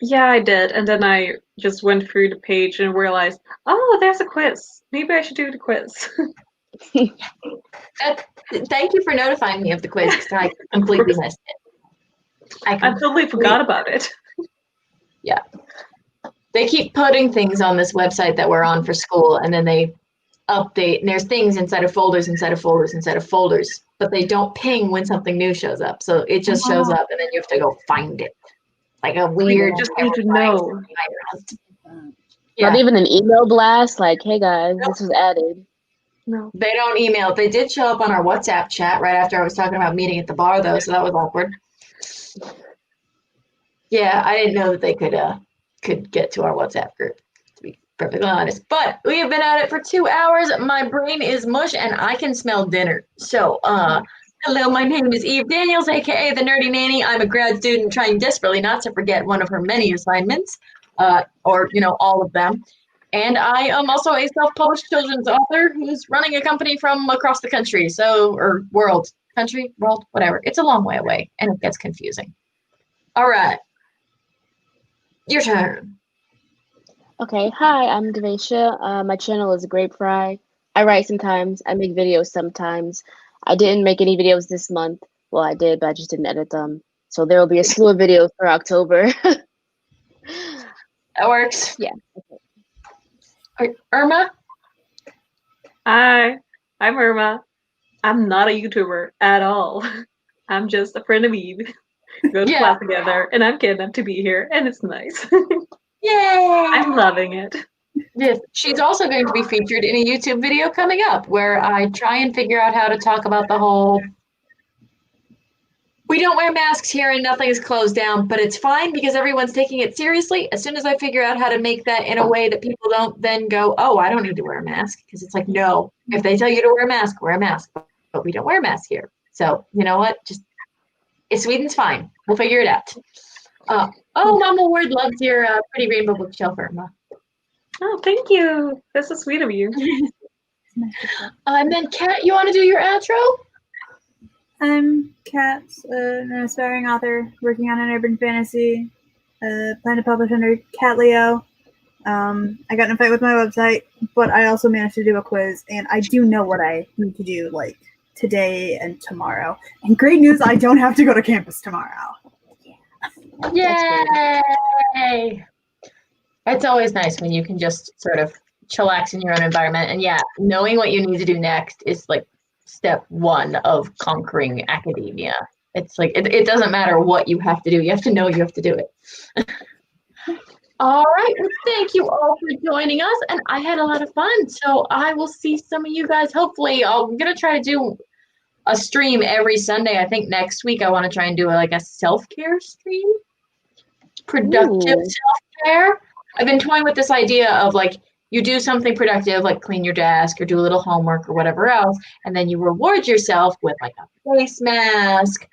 Yeah, I did. And then I just went through the page and realized, oh, there's a quiz. Maybe I should do the quiz. Thank you for notifying me of the quiz because I completely missed it. I totally forgot about it. Yeah. They keep putting things on this website that we're on for school, and then they update, and there's things inside of folders, but they don't ping when something new shows up. So it just shows up, and then you have to go find it. Like a weird. You just need to know. Not even an email blast, like, hey guys, this was added. No. They don't email. They did show up on our WhatsApp chat right after I was talking about meeting at the bar, though, so that was awkward. Yeah, I didn't know that they could get to our WhatsApp group, to be perfectly honest. But we have been at it for 2 hours. My brain is mush, and I can smell dinner. So, hello, my name is Eve Daniels, aka the Nerdy Nanny. I'm a grad student trying desperately not to forget one of her many assignments, or all of them. And I am also a self-published children's author who's running a company from across the country, or world, whatever. It's a long way away, and it gets confusing. All right. Your turn. Okay, hi, I'm Devesha. My channel is Grapefry. I write sometimes, I make videos sometimes. I didn't make any videos this month. Well, I did, but I just didn't edit them. So there will be a slew of videos for October. That works. Yeah. Okay. Irma? Hi, I'm Irma. I'm not a YouTuber at all. I'm just a friend of Eve. Go to class together, and I'm kidnapped to be here, and it's nice. Yay! I'm loving it. Yes. She's also going to be featured in a YouTube video coming up where I try and figure out how to talk about the whole, we don't wear masks here and nothing is closed down, but it's fine because everyone's taking it seriously. As soon as I figure out how to make that in a way that people don't then go, oh, I don't need to wear a mask, because it's like, no, if they tell you to wear a mask, but we don't wear masks here. So you know what? Just Sweden's fine. We'll figure it out. Mama Ward loves your pretty rainbow bookshelf, Irma. Oh, thank you. That's so sweet of you. And then, Kat, you want to do your outro? I'm Kat, an aspiring author working on an urban fantasy. Plan to publish under Cat Leo. I got in a fight with my website, but I also managed to do a quiz, and I do know what I need to do, like, today and tomorrow. And great news, I don't have to go to campus tomorrow. Yay! It's always nice when you can just sort of chillax in your own environment. And yeah, knowing what you need to do next is like step one of conquering academia. It's like, it doesn't matter what you have to do. You have to know you have to do it. All right. Well, thank you all for joining us. And I had a lot of fun. So I will see some of you guys. Hopefully, I'm going to try to do a stream every Sunday. I think next week I want to try and do a self-care stream. Productive self-care. I've been toying with this idea of you do something productive, like clean your desk or do a little homework or whatever else, and then you reward yourself with a face mask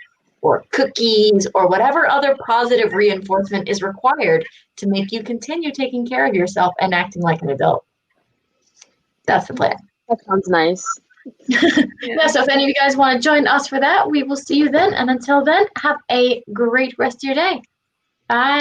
or cookies or whatever other positive reinforcement is required to make you continue taking care of yourself and acting like an adult. That's the plan. That sounds nice. Yeah, so if any of you guys want to join us for that, we will see you then. And until then, have a great rest of your day. Bye.